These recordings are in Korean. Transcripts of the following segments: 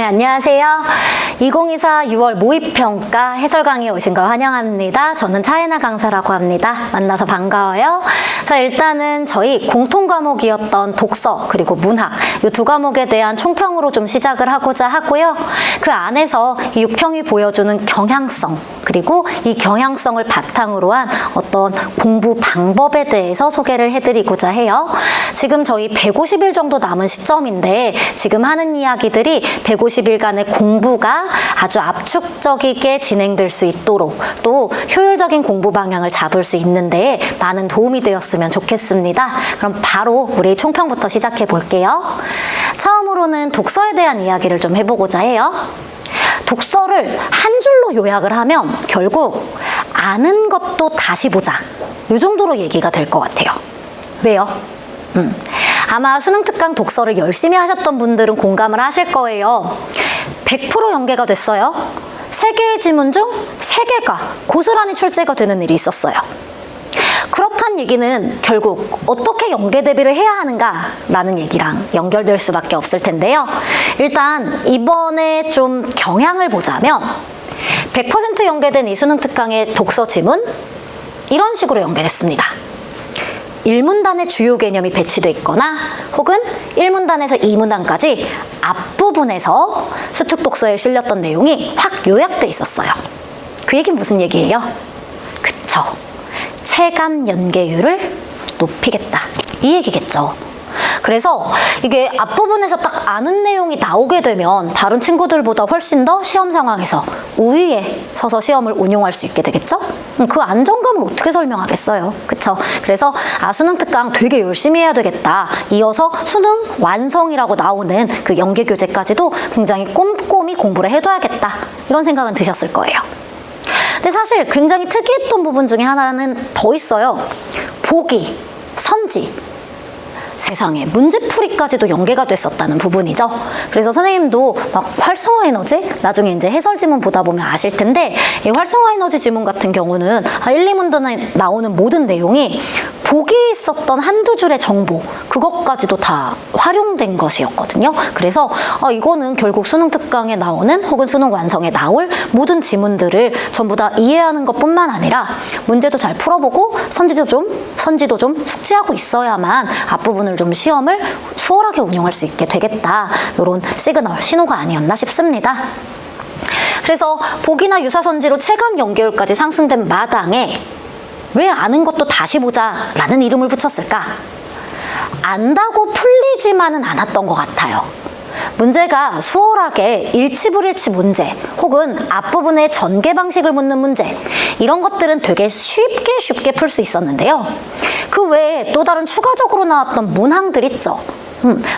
네, 안녕하세요. 2024 6월 모의평가 해설 강의에 오신 걸 환영합니다. 저는 차혜나 강사라고 합니다. 만나서 반가워요. 자, 일단은 저희 공통 과목이었던 독서 그리고 문학 이 두 과목에 대한 총평으로 좀 시작을 하고자 하고요. 그 안에서 이 6평이 보여주는 경향성 그리고 이 경향성을 바탕으로 한 어떤 공부 방법에 대해서 소개를 해드리고자 해요. 지금 저희 150일 정도 남은 시점인데 지금 하는 이야기들이 150일간의 공부가 아주 압축적이게 진행될 수 있도록 또 효율적인 공부 방향을 잡을 수 있는데 많은 도움이 되었으면 좋겠습니다. 그럼 바로 우리 총평부터 시작해 볼게요. 처음으로는 독서에 대한 이야기를 좀 해보고자 해요. 독서를 한 줄로 요약을 하면 결국 아는 것도 다시 보자. 이 정도로 얘기가 될 것 같아요. 왜요? 아마 수능 특강 독서를 열심히 하셨던 분들은 공감을 하실 거예요. 100% 연계가 됐어요. 3개의 지문 중 3개가 고스란히 출제가 되는 일이 있었어요. 그렇단 얘기는 결국 어떻게 연계 대비를 해야 하는가라는 얘기랑 연결될 수밖에 없을 텐데요. 일단 이번에 좀 경향을 보자면 100% 연계된 이 수능 특강의 독서 지문 이런 식으로 연계됐습니다. 1문단의 주요 개념이 배치되어 있거나 혹은 1문단에서 2문단까지 앞부분에서 수특 독서에 실렸던 내용이 확 요약돼 있었어요. 그 얘기는 무슨 얘기예요? 그쵸. 체감 연계율을 높이겠다. 이 얘기겠죠. 그래서 이게 앞부분에서 딱 아는 내용이 나오게 되면 다른 친구들보다 훨씬 더 시험 상황에서 우위에 서서 시험을 운용할 수 있게 되겠죠? 그 안정감을 어떻게 설명하겠어요? 그쵸? 그래서 수능 특강 되게 열심히 해야 되겠다. 이어서 수능 완성이라고 나오는 그 연계 교재까지도 굉장히 꼼꼼히 공부를 해둬야겠다. 이런 생각은 드셨을 거예요. 근데 사실 굉장히 특이했던 부분 중에 하나는 더 있어요. 보기, 선지. 세상에 문제풀이까지도 연계가 됐었다는 부분이죠. 그래서 선생님도 막 활성화 에너지 나중에 이제 해설 지문 보다 보면 아실 텐데 이 활성화 에너지 지문 같은 경우는 1, 2문단에 나오는 모든 내용이 보기에 있었던 한두 줄의 정보 그것까지도 다 활용된 것이었거든요. 그래서 이거는 결국 수능 특강에 나오는 혹은 수능 완성에 나올 모든 지문들을 전부 다 이해하는 것뿐만 아니라 문제도 잘 풀어보고 선지도 좀 숙지하고 있어야만 앞부분을 좀 시험을 수월하게 운용할 수 있게 되겠다. 이런 시그널, 신호가 아니었나 싶습니다. 그래서 보기나 유사선지로 체감 연계율까지 상승된 마당에 왜 아는 것도 다시 보자 라는 이름을 붙였을까? 안다고 풀리지만은 않았던 것 같아요. 문제가 수월하게 일치불일치 문제 혹은 앞부분에 전개 방식을 묻는 문제 이런 것들은 되게 쉽게 풀 수 있었는데요. 그 외에 또 다른 추가적으로 나왔던 문항들 있죠.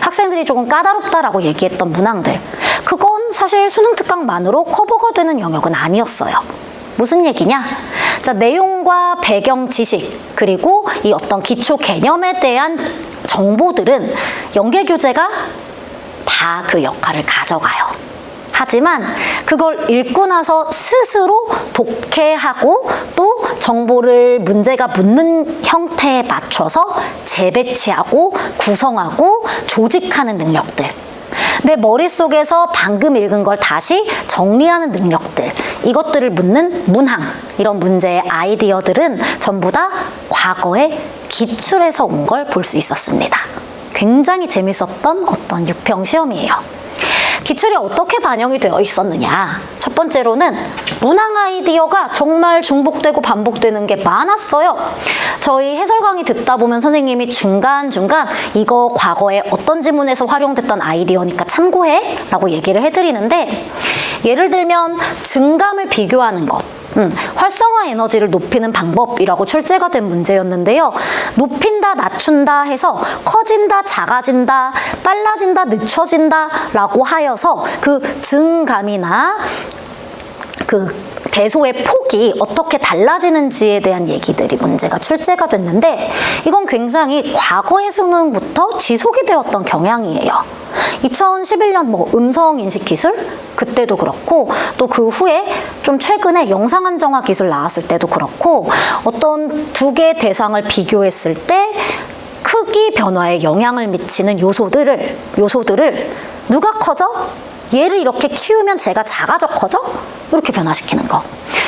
학생들이 조금 까다롭다라고 얘기했던 문항들 그건 사실 수능 특강만으로 커버가 되는 영역은 아니었어요. 무슨 얘기냐? 자, 내용과 배경 지식 그리고 이 어떤 기초 개념에 대한 정보들은 연계 교재가 다 그 역할을 가져가요. 하지만 그걸 읽고 나서 스스로 독해하고 또 정보를 문제가 묻는 형태에 맞춰서 재배치하고 구성하고 조직하는 능력들 내 머릿속에서 방금 읽은 걸 다시 정리하는 능력들 이것들을 묻는 문항 이런 문제의 아이디어들은 전부 다 과거에 기출해서 온 걸 볼 수 있었습니다. 굉장히 재밌었던 어떤 6평 시험이에요. 기출이 어떻게 반영이 되어 있었느냐. 첫 번째로는 문항 아이디어가 정말 중복되고 반복되는 게 많았어요. 저희 해설 강의 듣다 보면 선생님이 중간중간 이거 과거에 어떤 지문에서 활용됐던 아이디어니까 참고해 라고 얘기를 해드리는데 예를 들면 증감을 비교하는 것 활성화 에너지를 높이는 방법이라고 출제가 된 문제였는데요. 높인다, 낮춘다 해서 커진다, 작아진다, 빨라진다, 늦춰진다 라고 하여서 그 증감이나 그 대소의 폭이 어떻게 달라지는지에 대한 얘기들이 문제가 출제가 됐는데 이건 굉장히 과거의 수능부터 지속이 되었던 경향이에요. 2011년 음성인식 기술 그때도 그렇고 또 그 후에 좀 최근에 영상 안정화 기술 나왔을 때도 그렇고 어떤 두 개의 대상을 비교했을 때 크기 변화에 영향을 미치는 요소들을 누가 커져? 얘를 이렇게 키우면 쟤가 작아져 커져? 이렇게 변화시키는 거.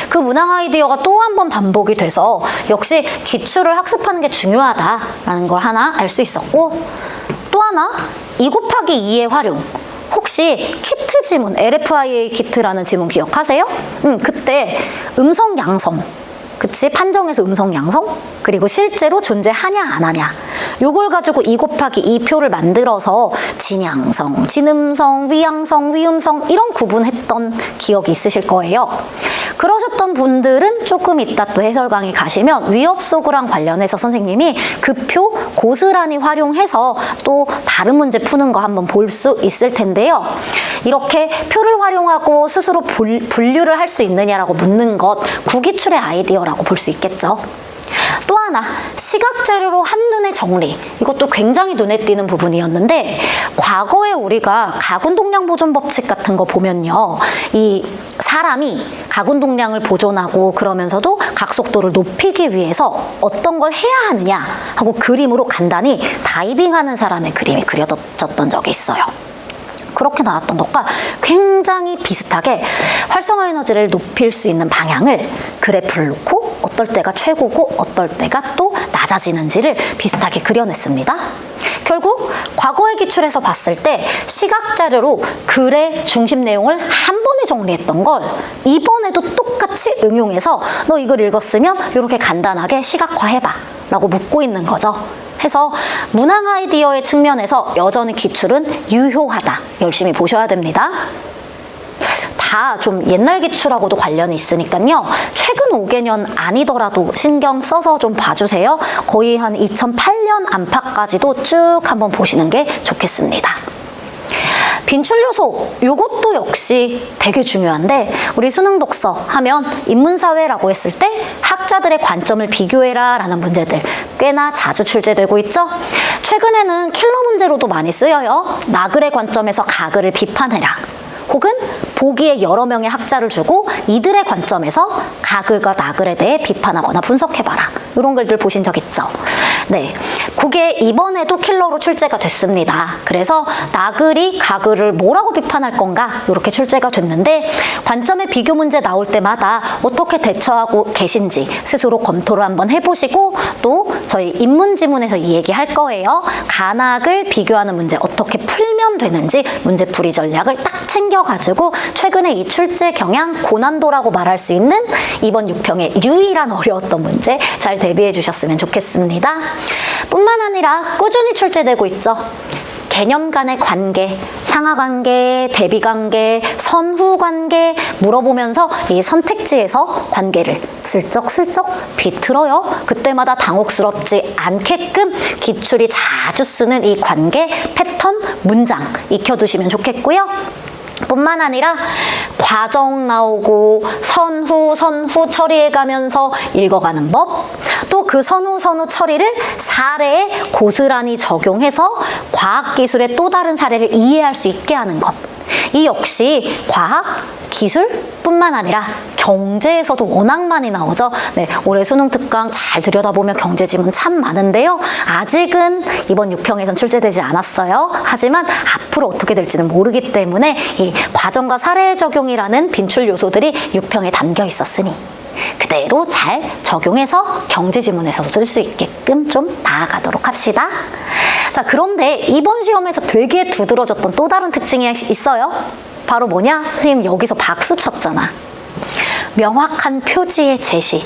그 문항 아이디어가 또 한 번 반복이 돼서 역시 기출을 학습하는 게 중요하다라는 걸 하나 알 수 있었고, 또 하나 2 곱하기 2의 활용. 혹시 키트 지문, LFIA 키트라는 지문 기억하세요? 그때 음성 양성, 그치? 판정에서 음성 양성, 그리고 실제로 존재하냐 안 하냐, 요걸 가지고 2 곱하기 2 표를 만들어서 진양성, 진음성, 위양성, 위음성 이런 구분했던 기억이 있으실 거예요. 그러셨던 분들은 조금 이따 또 해설 강의 가시면 위협소구랑 관련해서 선생님이 그 표 고스란히 활용해서 또 다른 문제 푸는 거 한번 볼 수 있을 텐데요. 이렇게 표를 활용하고 스스로 분류를 할 수 있느냐라고 묻는 것, 구기출의 아이디어라고 볼 수 있겠죠. 또 하나, 시각 자료로 한눈에 정리. 이것도 굉장히 눈에 띄는 부분이었는데, 과거에 우리가 가군동량 보존 법칙 같은 거 보면요, 이 사람이 가군동량을 보존하고 그러면서도 각속도를 높이기 위해서 어떤 걸 해야 하느냐 하고 그림으로 간단히 다이빙하는 사람의 그림이 그려졌던 적이 있어요. 그렇게 나왔던 것과 굉장히 비슷하게 활성화 에너지를 높일 수 있는 방향을 그래프를 놓고 어떨 때가 최고고 어떨 때가 또 낮아지는지를 비슷하게 그려냈습니다. 결국 과거의 기출에서 봤을 때 시각 자료로 글의 중심 내용을 한 번에 정리했던 걸 이번에도 똑같이 응용해서 너 이걸 읽었으면 이렇게 간단하게 시각화해봐 라고 묻고 있는 거죠. 해서 문항 아이디어의 측면에서 여전히 기출은 유효하다. 열심히 보셔야 됩니다. 다 좀 옛날 기출하고도 관련이 있으니까요. 최근 5개년 아니더라도 신경 써서 좀 봐주세요. 거의 한 2008년 안팎까지도 쭉 한번 보시는 게 좋겠습니다. 빈출 요소, 요것도 역시 되게 중요한데, 우리 수능 독서 하면 인문사회라고 했을 때 학자들의 관점을 비교해라 라는 문제들 꽤나 자주 출제되고 있죠. 최근에는 킬러 문제로도 많이 쓰여요. 나글의 관점에서 가글을 비판해라. 혹은 보기에 여러 명의 학자를 주고 이들의 관점에서 가글과 나글에 대해 비판하거나 분석해봐라. 이런 글들 보신 적 있죠? 네, 그게 이번에도 킬러로 출제가 됐습니다. 그래서 나글이 가글을 뭐라고 비판할 건가 이렇게 출제가 됐는데, 관점의 비교 문제 나올 때마다 어떻게 대처하고 계신지 스스로 검토를 한번 해보시고, 또 저희 인문지문에서 이 얘기 할 거예요. 가낙을 비교하는 문제 어떻게 풀면 되는지 문제풀이 전략을 딱 챙겨가지고 최근에 이 출제 경향 고난도라고 말할 수 있는 이번 6평의 유일한 어려웠던 문제 잘 대비해 주셨으면 좋겠습니다. 뿐만 아니라 꾸준히 출제되고 있죠. 개념 간의 관계, 상하관계, 대비관계, 선후관계 물어보면서 이 선택지에서 관계를 슬쩍슬쩍 비틀어요. 그때마다 당혹스럽지 않게끔 기출이 자주 쓰는 이 관계, 패턴, 문장 익혀두시면 좋겠고요. 뿐만 아니라 과정 나오고 선후 처리해가면서 읽어가는 법, 또 그 선후 처리를 사례에 고스란히 적용해서 과학기술의 또 다른 사례를 이해할 수 있게 하는 것. 이 역시 과학, 기술뿐만 아니라 경제에서도 워낙 많이 나오죠. 네, 올해 수능 특강 잘 들여다보면 경제 지문 참 많은데요. 아직은 이번 6평에선 출제되지 않았어요. 하지만 앞으로 어떻게 될지는 모르기 때문에 이 과정과 사례 적용이라는 빈출 요소들이 6평에 담겨 있었으니 그대로 잘 적용해서 경제 지문에서도 쓸 수 있게끔 좀 나아가도록 합시다. 자, 그런데 이번 시험에서 되게 두드러졌던 또 다른 특징이 있어요. 바로 뭐냐? 선생님 여기서 박수 쳤잖아. 명확한 표지의 제시.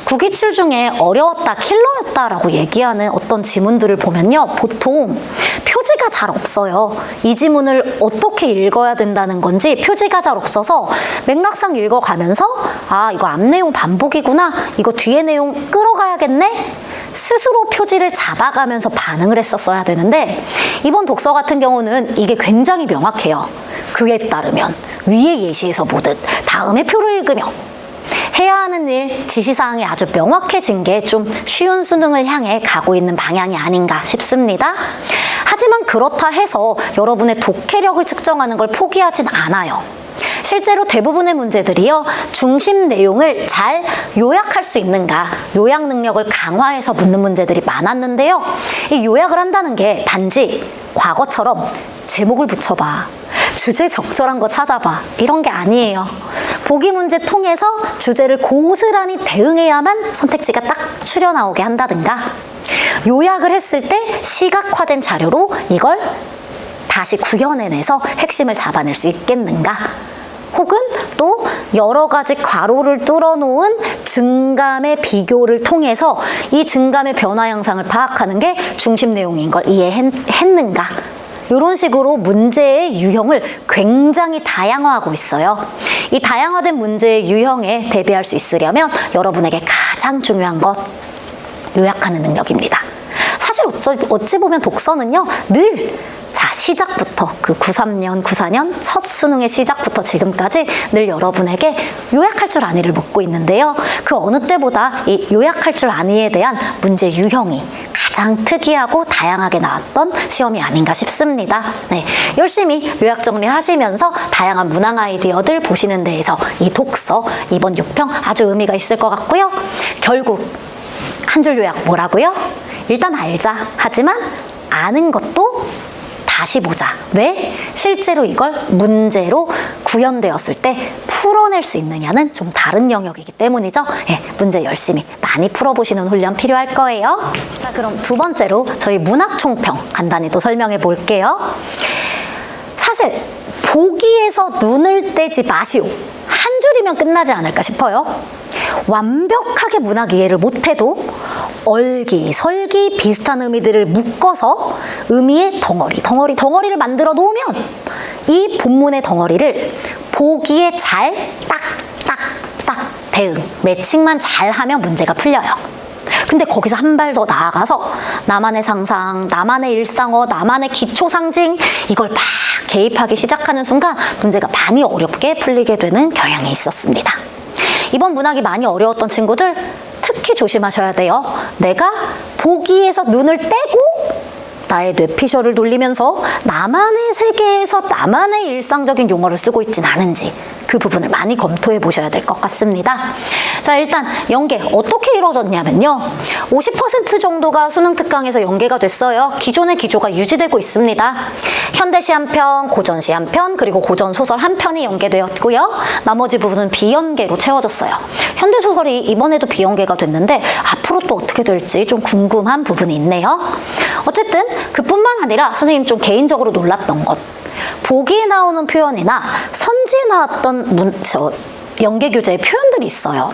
구기출 중에 어려웠다, 킬러였다라고 얘기하는 어떤 지문들을 보면요, 보통 표지가 잘 없어요. 이 지문을 어떻게 읽어야 된다는 건지 표지가 잘 없어서 맥락상 읽어가면서 아, 이거 앞 내용 반복이구나, 이거 뒤에 내용 끌어가야겠네, 스스로 표지를 잡아가면서 반응을 했었어야 되는데, 이번 독서 같은 경우는 이게 굉장히 명확해요. 그에 따르면 위에 예시에서 보듯 다음에 표를 읽으며 해야 하는 일, 지시사항이 아주 명확해진 게 좀 쉬운 수능을 향해 가고 있는 방향이 아닌가 싶습니다. 하지만 그렇다 해서 여러분의 독해력을 측정하는 걸 포기하진 않아요. 실제로 대부분의 문제들이요, 중심 내용을 잘 요약할 수 있는가, 요약 능력을 강화해서 묻는 문제들이 많았는데요. 이 요약을 한다는 게 단지 과거처럼 제목을 붙여봐, 주제 적절한 거 찾아봐. 이런 게 아니에요. 보기 문제 통해서 주제를 고스란히 대응해야만 선택지가 딱 추려 나오게 한다든가, 요약을 했을 때 시각화된 자료로 이걸 다시 구현해내서 핵심을 잡아낼 수 있겠는가, 혹은 또 여러 가지 괄호를 뚫어놓은 증감의 비교를 통해서 이 증감의 변화 양상을 파악하는 게 중심 내용인 걸 이해했는가, 이런 식으로 문제의 유형을 굉장히 다양화하고 있어요. 이 다양화된 문제의 유형에 대비할 수 있으려면 여러분에게 가장 중요한 것, 요약하는 능력입니다. 사실 어찌 보면 독서는요, 늘 시작부터 그 93년, 94년 첫 수능의 시작부터 지금까지 늘 여러분에게 요약할 줄 아니를 묻고 있는데요. 그 어느 때보다 이 요약할 줄 아니에 대한 문제 유형이 가장 특이하고 다양하게 나왔던 시험이 아닌가 싶습니다. 네, 열심히 요약 정리하시면서 다양한 문항 아이디어들 보시는 데에서 이 독서 이번 6평 아주 의미가 있을 것 같고요. 결국 한 줄 요약 뭐라고요? 일단 알자. 하지만 아는 것도 다시 보자. 왜? 실제로 이걸 문제로 구현되었을 때 풀어낼 수 있느냐는 좀 다른 영역이기 때문이죠. 예, 문제 열심히 많이 풀어보시는 훈련 필요할 거예요. 자, 그럼 두 번째로 저희 문학 총평 간단히 또 설명해 볼게요. 사실 보기에서 눈을 떼지 마시오. 한 줄이면 끝나지 않을까 싶어요. 완벽하게 문학 이해를 못해도 얼기설기 비슷한 의미들을 묶어서 의미의 덩어리를 만들어 놓으면 이 본문의 덩어리를 보기에 잘 딱 대응, 매칭만 잘하면 문제가 풀려요. 근데 거기서 한 발 더 나아가서 나만의 상상, 나만의 일상어, 나만의 기초 상징, 이걸 막 개입하기 시작하는 순간 문제가 많이 어렵게 풀리게 되는 경향이 있었습니다. 이번 문학이 많이 어려웠던 친구들 특히 조심하셔야 돼요. 내가 보기에서 눈을 떼고 나의 뇌피셜을 돌리면서 나만의 세계에서 나만의 일상적인 용어를 쓰고 있진 않은지 그 부분을 많이 검토해 보셔야 될 것 같습니다. 자, 일단 연계 어떻게 이루어졌냐면요. 50% 정도가 수능 특강에서 연계가 됐어요. 기존의 기조가 유지되고 있습니다. 현대시 한 편, 고전시 한 편, 그리고 고전소설 한 편이 연계되었고요. 나머지 부분은 비연계로 채워졌어요. 현대소설이 이번에도 비연계가 됐는데 앞으로 또 어떻게 될지 좀 궁금한 부분이 있네요. 어쨌든 그뿐만 아니라 선생님 좀 개인적으로 놀랐던 것, 보기에 나오는 표현이나 선지에 나왔던 연계 교재의 표현들이 있어요.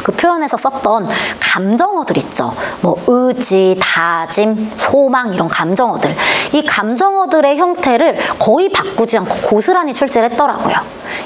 그 표현에서 썼던 감정어들 있죠. 뭐 의지, 다짐, 소망 이런 감정어들. 이 감정어들의 형태를 거의 바꾸지 않고 고스란히 출제를 했더라고요.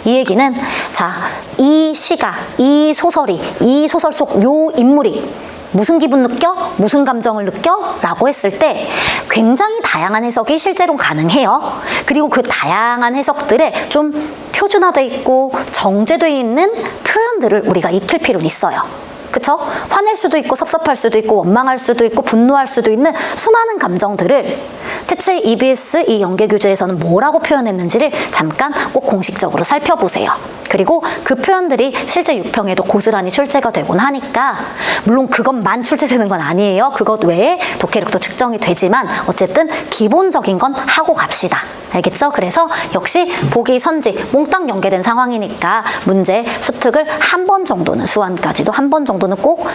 이 얘기는 자, 이 시가, 이 소설이, 이 소설 속 요 인물이 무슨 기분 느껴? 무슨 감정을 느껴? 라고 했을 때 굉장히 다양한 해석이 실제로 가능해요. 그리고 그 다양한 해석들에 좀 표준화되어 있고 정제되어 있는 표현들을 우리가 익힐 필요는 있어요. 그쵸? 화낼 수도 있고 섭섭할 수도 있고 원망할 수도 있고 분노할 수도 있는 수많은 감정들을 대체 EBS 이 연계교재에서는 뭐라고 표현했는지를 잠깐 꼭 공식적으로 살펴보세요. 그리고 그 표현들이 실제 6평에도 고스란히 출제가 되곤 하니까 물론 그것만 출제되는 건 아니에요. 그것 외에 독해력도 측정이 되지만 어쨌든 기본적인 건 하고 갑시다. 알겠죠? 그래서 역시 보기, 선지 몽땅 연계된 상황이니까 문제 수특을 한 번 정도는 수완까지도 한 번 정도는 꼭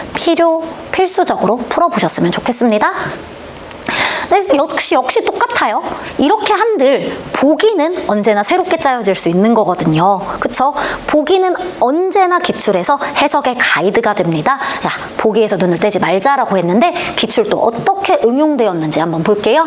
필수적으로 풀어보셨으면 좋겠습니다. 역시 똑같아요. 이렇게 한들 보기는 언제나 새롭게 짜여질 수 있는 거거든요. 그쵸? 보기는 언제나 기출에서 해석의 가이드가 됩니다. 야, 보기에서 눈을 떼지 말자라고 했는데 기출도 어떻게 응용되었는지 한번 볼게요.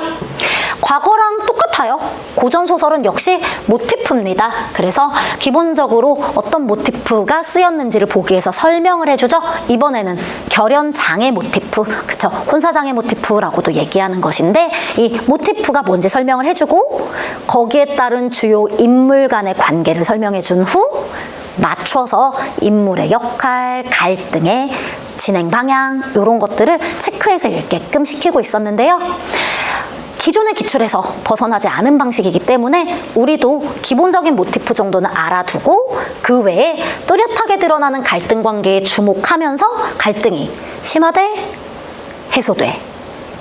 과거랑 똑같아요. 고전소설은 역시 모티프입니다. 그래서 기본적으로 어떤 모티프가 쓰였는지를 보기에서 설명을 해주죠. 이번에는 결연장애 모티프, 그쵸? 혼사장애 모티프라고도 얘기하는 것인데 이 모티프가 뭔지 설명을 해주고 거기에 따른 주요 인물 간의 관계를 설명해 준 후 맞춰서 인물의 역할, 갈등의 진행 방향 이런 것들을 체크해서 읽게끔 시키고 있었는데요. 기존의 기출에서 벗어나지 않은 방식이기 때문에 우리도 기본적인 모티프 정도는 알아두고 그 외에 뚜렷하게 드러나는 갈등 관계에 주목하면서 갈등이 심화돼, 해소돼,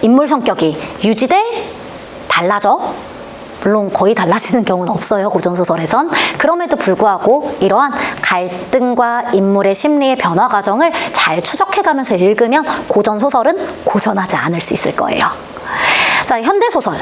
인물 성격이 유지돼, 달라져, 물론 거의 달라지는 경우는 없어요, 고전소설에선. 그럼에도 불구하고 이러한 갈등과 인물의 심리의 변화 과정을 잘 추적해가면서 읽으면 고전소설은 고전하지 않을 수 있을 거예요. 자, 현대소설.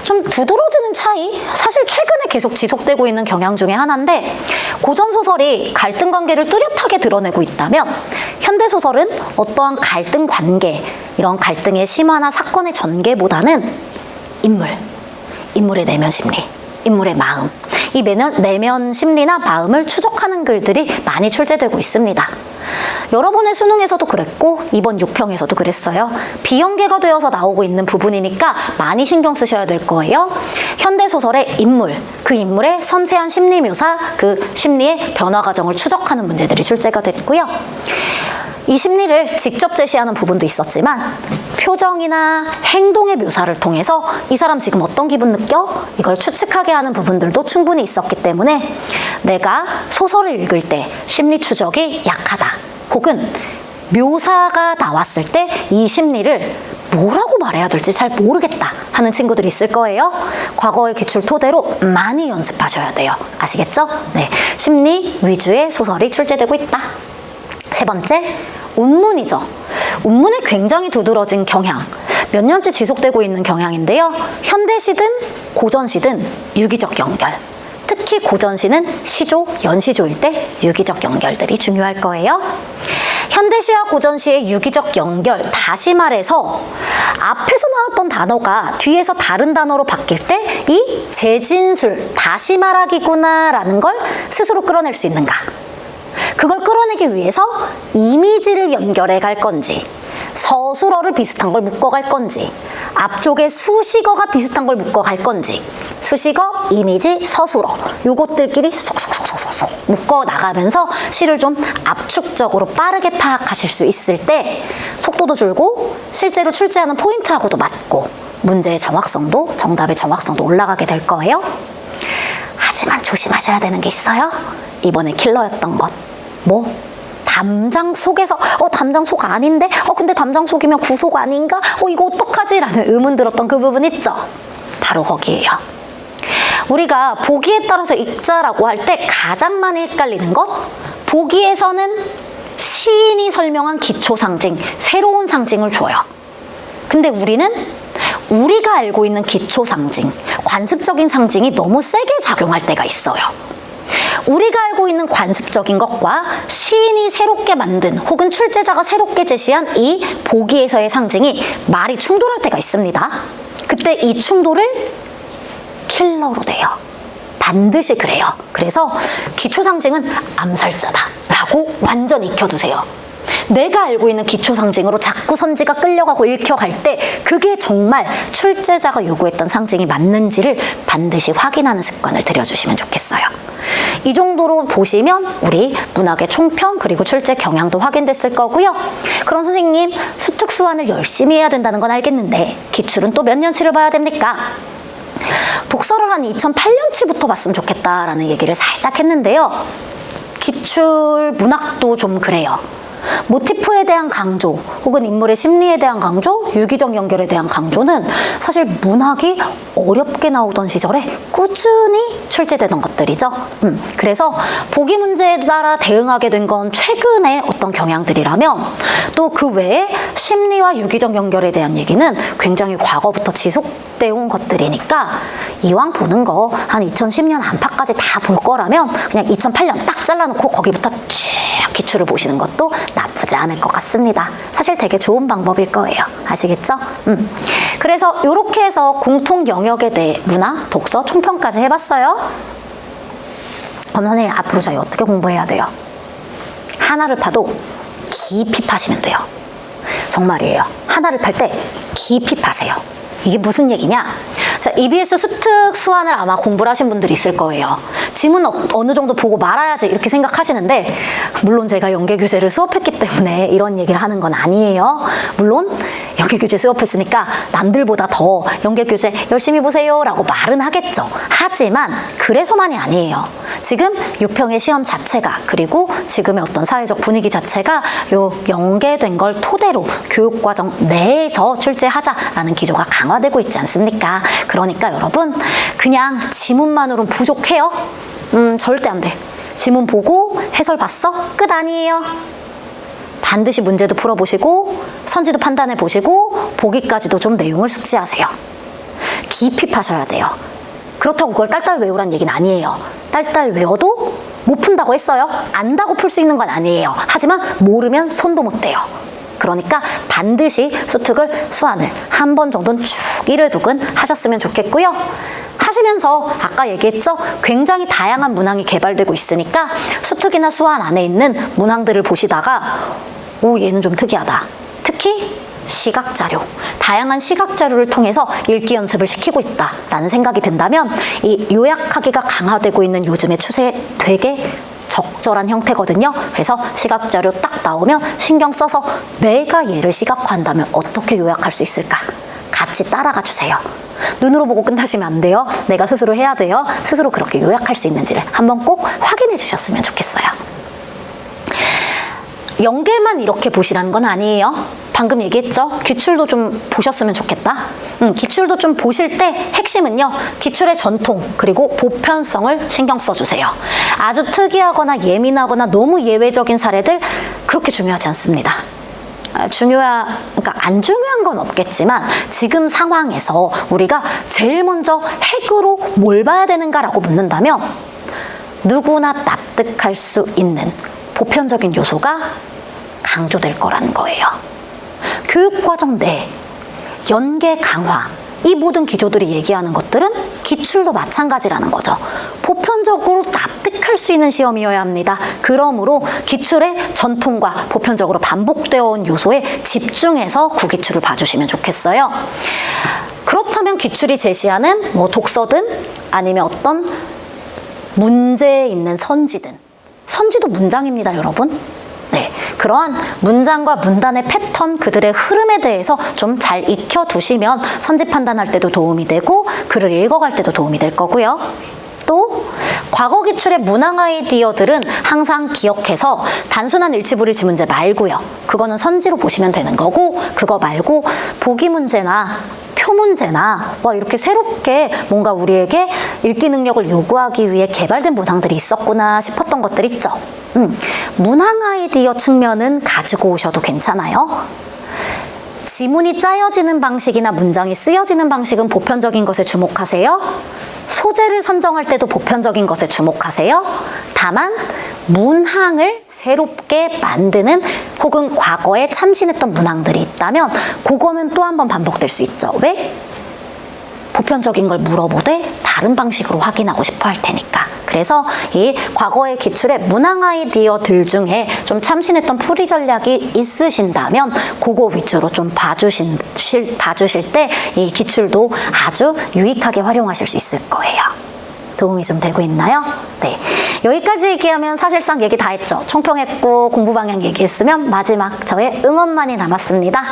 좀 두드러지는 차이? 사실 최근에 계속 지속되고 있는 경향 중에 하나인데, 고전소설이 갈등 관계를 뚜렷하게 드러내고 있다면 현대소설은 어떠한 갈등 관계, 이런 갈등의 심화나 사건의 전개보다는 인물의 내면 심리, 인물의 마음, 이 내면 심리나 마음을 추적하는 글들이 많이 출제되고 있습니다. 여러 번의 수능에서도 그랬고 이번 6평에서도 그랬어요. 비연계가 되어서 나오고 있는 부분이니까 많이 신경 쓰셔야 될 거예요. 현대소설의 인물, 그 인물의 섬세한 심리 묘사, 그 심리의 변화 과정을 추적하는 문제들이 출제가 됐고요. 이 심리를 직접 제시하는 부분도 있었지만 표정이나 행동의 묘사를 통해서 이 사람 지금 어떤 기분 느껴? 이걸 추측하게 하는 부분들도 충분히 있었기 때문에 내가 소설을 읽을 때 심리 추적이 약하다, 혹은 묘사가 나왔을 때 이 심리를 뭐라고 말해야 될지 잘 모르겠다 하는 친구들이 있을 거예요. 과거의 기출 토대로 많이 연습하셔야 돼요. 아시겠죠? 네, 심리 위주의 소설이 출제되고 있다. 세 번째, 운문이죠. 운문에 굉장히 두드러진 경향, 몇 년째 지속되고 있는 경향인데요. 현대시든 고전시든 유기적 연결, 특히 고전시는 시조, 연시조일 때 유기적 연결들이 중요할 거예요. 현대시와 고전시의 유기적 연결, 다시 말해서 앞에서 나왔던 단어가 뒤에서 다른 단어로 바뀔 때 이 재진술, 다시 말하기구나 라는 걸 스스로 끌어낼 수 있는가? 그걸 끌어내기 위해서 이미지를 연결해 갈 건지, 서술어를 비슷한 걸 묶어갈 건지, 앞쪽에 수식어가 비슷한 걸 묶어갈 건지, 수식어, 이미지, 서술어, 요것들끼리 속속속속속 묶어나가면서 시를 좀 압축적으로 빠르게 파악하실 수 있을 때 속도도 줄고 실제로 출제하는 포인트하고도 맞고 문제의 정확성도, 정답의 정확성도 올라가게 될 거예요. 하지만 조심하셔야 되는 게 있어요. 이번에 킬러였던 것. 뭐? 담장 속에서 담장 속 아닌데? 근데 담장 속이면 구속 아닌가? 이거 어떡하지? 라는 의문 들었던 그 부분 있죠? 바로 거기에요. 우리가 보기에 따라서 읽자라고 할 때 가장 많이 헷갈리는 것, 보기에서는 시인이 설명한 기초 상징, 새로운 상징을 줘요. 근데 우리는 우리가 알고 있는 기초 상징, 관습적인 상징이 너무 세게 작용할 때가 있어요. 우리가 알고 있는 관습적인 것과 시인이 새롭게 만든 혹은 출제자가 새롭게 제시한 이 보기에서의 상징이 말이 충돌할 때가 있습니다. 그때 이 충돌을 킬러로 돼요. 반드시 그래요. 그래서 기초 상징은 암살자다 라고 완전 익혀두세요. 내가 알고 있는 기초 상징으로 자꾸 선지가 끌려가고 읽혀갈 때 그게 정말 출제자가 요구했던 상징이 맞는지를 반드시 확인하는 습관을 들여주시면 좋겠어요. 이 정도로 보시면 우리 문학의 총평 그리고 출제 경향도 확인됐을 거고요. 그럼 선생님, 수특수환을 열심히 해야 된다는 건 알겠는데 기출은 또 몇 년치를 봐야 됩니까? 독서를 한 2008년치부터 봤으면 좋겠다라는 얘기를 살짝 했는데요. 기출 문학도 좀 그래요. 모티프에 대한 강조 혹은 인물의 심리에 대한 강조, 유기적 연결에 대한 강조는 사실 문학이 어렵게 나오던 시절에 꾸준히 출제되던 것들이죠. 그래서 보기 문제에 따라 대응하게 된 건 최근의 어떤 경향들이라면 또 그 외에 심리와 유기적 연결에 대한 얘기는 굉장히 과거부터 지속되어 온 것들이니까 이왕 보는 거 한 2010년 안팎까지 다 볼 거라면 그냥 2008년 딱 잘라놓고 거기부터 쭉 기출을 보시는 것도 나쁘지 않을 것 같습니다. 사실 되게 좋은 방법일 거예요. 아시겠죠? 그래서 이렇게 해서 공통 영역에 대해 문화, 독서, 총평까지 해봤어요. 그럼 선생님, 앞으로 저희 어떻게 공부해야 돼요? 하나를 파도 깊이 파시면 돼요. 정말이에요. 하나를 팔 때 깊이 파세요. 이게 무슨 얘기냐? 자, EBS 수특 수완을 아마 공부를 하신 분들이 있을 거예요. 지문 어느 정도 보고 말아야지 이렇게 생각하시는데 물론 제가 연계교재를 수업했기 때문에 이런 얘기를 하는 건 아니에요. 물론 연계교재 수업했으니까 남들보다 더 연계교재 열심히 보세요 라고 말은 하겠죠. 하지만 그래서만이 아니에요. 지금 6평의 시험 자체가, 그리고 지금의 어떤 사회적 분위기 자체가 요 연계된 걸 토대로 교육과정 내에서 출제하자라는 기조가 강화되고 있지 않습니까? 그러니까 여러분, 그냥 지문만으로는 부족해요? 절대 안 돼. 지문 보고 해설 봤어? 끝 아니에요. 반드시 문제도 풀어보시고 선지도 판단해보시고 보기까지도 좀 내용을 숙지하세요. 깊이 파셔야 돼요. 그렇다고 그걸 딸딸 외우란 얘기는 아니에요. 딸딸 외워도 못 푼다고 했어요. 안다고 풀 수 있는 건 아니에요. 하지만 모르면 손도 못 대요. 그러니까 반드시 수특을, 수완을 한 번 정도는 쭉 1회독은 하셨으면 좋겠고요. 하시면서 아까 얘기했죠? 굉장히 다양한 문항이 개발되고 있으니까 수특이나 수완 안에 있는 문항들을 보시다가 오, 얘는 좀 특이하다. 특히 시각자료, 다양한 시각자료를 통해서 읽기 연습을 시키고 있다라는 생각이 든다면 이 요약하기가 강화되고 있는 요즘의 추세에 되게 적절한 형태거든요. 그래서 시각자료 딱 나오면 신경 써서 내가 얘를 시각화한다면 어떻게 요약할 수 있을까? 같이 따라가 주세요. 눈으로 보고 끝나시면 안 돼요. 내가 스스로 해야 돼요. 스스로 그렇게 요약할 수 있는지를 한번 꼭 확인해 주셨으면 좋겠어요. 연계만 이렇게 보시라는 건 아니에요. 방금 얘기했죠? 기출도 좀 보셨으면 좋겠다. 기출도 좀 보실 때 핵심은요, 기출의 전통 그리고 보편성을 신경 써주세요. 아주 특이하거나 예민하거나 너무 예외적인 사례들 그렇게 중요하지 않습니다. 그러니까 안 중요한 건 없겠지만 지금 상황에서 우리가 제일 먼저 핵으로 뭘 봐야 되는가라고 묻는다면 누구나 납득할 수 있는 보편적인 요소가 강조될 거라는 거예요. 교육과정 내 연계 강화, 이 모든 기조들이 얘기하는 것들은 기출도 마찬가지라는 거죠. 보편적으로 납득할 수 있는 시험이어야 합니다. 그러므로 기출의 전통과 보편적으로 반복되어 온 요소에 집중해서 구기출을 봐주시면 좋겠어요. 그렇다면 기출이 제시하는 뭐 독서든 아니면 어떤 문제에 있는 선지든, 선지도 문장입니다, 여러분. 네, 그러한 문장과 문단의 패턴, 그들의 흐름에 대해서 좀 잘 익혀두시면 선지 판단할 때도 도움이 되고 글을 읽어갈 때도 도움이 될 거고요. 또 과거 기출의 문항 아이디어들은 항상 기억해서 단순한 일치불일치 문제 말고요. 그거는 선지로 보시면 되는 거고, 그거 말고 보기 문제나 표 문제나 이렇게 새롭게 뭔가 우리에게 읽기 능력을 요구하기 위해 개발된 문항들이 있었구나 싶었던 것들 있죠. 문항 아이디어 측면은 가지고 오셔도 괜찮아요. 지문이 짜여지는 방식이나 문장이 쓰여지는 방식은 보편적인 것에 주목하세요. 소재를 선정할 때도 보편적인 것에 주목하세요. 다만 문항을 새롭게 만드는 혹은 과거에 참신했던 문항들이 있다면 그거는 또 한 번 반복될 수 있죠. 왜? 보편적인 걸 물어보되 다른 방식으로 확인하고 싶어 할 테니까. 그래서 이 과거의 기출의 문항 아이디어들 중에 좀 참신했던 풀이 전략이 있으신다면 그거 위주로 좀 봐주실 때 이 기출도 아주 유익하게 활용하실 수 있을 거예요. 도움이 좀 되고 있나요? 네. 여기까지 얘기하면 사실상 얘기 다 했죠. 총평했고 공부 방향 얘기했으면 마지막 저의 응원만이 남았습니다.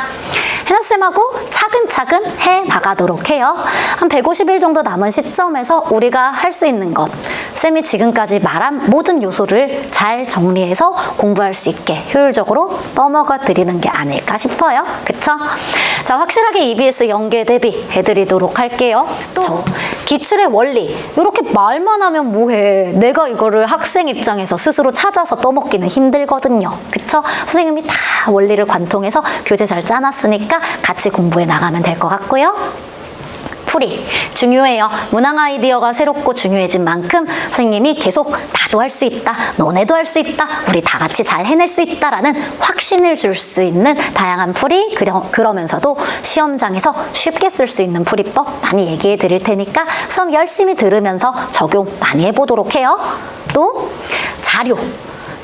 해나쌤하고 차근차근 해 나가도록 해요. 한 150일 정도 남은 시점에서 우리가 할 수 있는 것, 쌤이 지금까지 말한 모든 요소를 잘 정리해서 공부할 수 있게 효율적으로 떠먹어 드리는 게 아닐까 싶어요. 그쵸? 자, 확실하게 EBS 연계 대비 해드리도록 할게요. 또 기출의 원리, 이렇게 말만 하면 뭐해. 내가 이거를 학생 입장에서 스스로 찾아서 떠먹기는 힘들거든요. 그쵸? 선생님이 다 원리를 관통해서 교재 잘 짜놨으니까 같이 공부해 나가면 될 것 같고요. 풀이 중요해요. 문항 아이디어가 새롭고 중요해진 만큼 선생님이 계속 나도 할 수 있다, 너네도 할 수 있다, 우리 다 같이 잘 해낼 수 있다라는 확신을 줄 수 있는 다양한 풀이, 그러면서도 시험장에서 쉽게 쓸 수 있는 풀이법 많이 얘기해 드릴 테니까 수업 열심히 들으면서 적용 많이 해보도록 해요. 또 자료,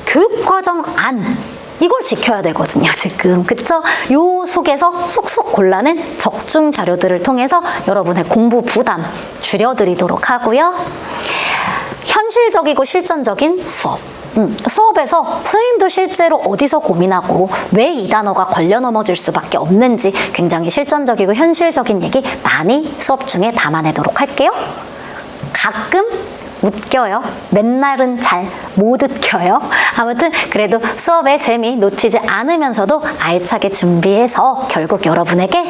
교육과정 안, 이걸 지켜야 되거든요, 지금. 그쵸? 요 속에서 쏙쏙 골라낸 적중 자료들을 통해서 여러분의 공부 부담 줄여드리도록 하고요. 현실적이고 실전적인 수업. 수업에서 선생님도 실제로 어디서 고민하고 왜 이 단어가 걸려 넘어질 수밖에 없는지 굉장히 실전적이고 현실적인 얘기 많이 수업 중에 담아내도록 할게요. 가끔 웃겨요. 맨날은 잘 못 웃겨요. 아무튼 그래도 수업의 재미 놓치지 않으면서도 알차게 준비해서 결국 여러분에게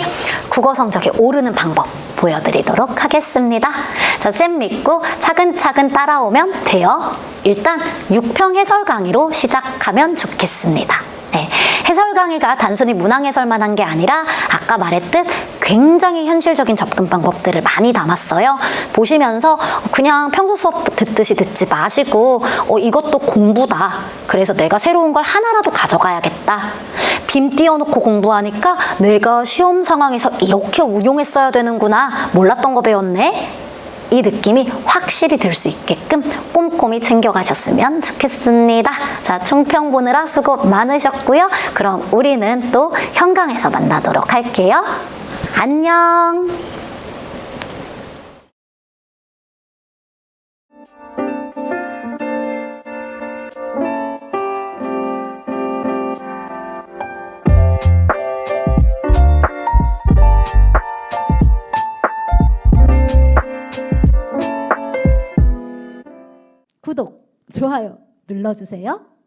국어 성적이 오르는 방법 보여드리도록 하겠습니다. 자, 쌤 믿고 차근차근 따라오면 돼요. 일단 6평 해설 강의로 시작하면 좋겠습니다. 네, 해설 강의가 단순히 문항 해설만 한 게 아니라 아까 말했듯 굉장히 현실적인 접근 방법들을 많이 담았어요. 보시면서 그냥 평소 수업 듣듯이 듣지 마시고 이것도 공부다. 그래서 내가 새로운 걸 하나라도 가져가야겠다. 빔 띄워놓고 공부하니까 내가 시험 상황에서 이렇게 운용했어야 되는구나. 몰랐던 거 배웠네. 이 느낌이 확실히 들 수 있게끔 꼼꼼히 챙겨가셨으면 좋겠습니다. 자, 총평 보느라 수고 많으셨고요. 그럼 우리는 또 현강에서 만나도록 할게요. 안녕. 구독, 좋아요 눌러주세요.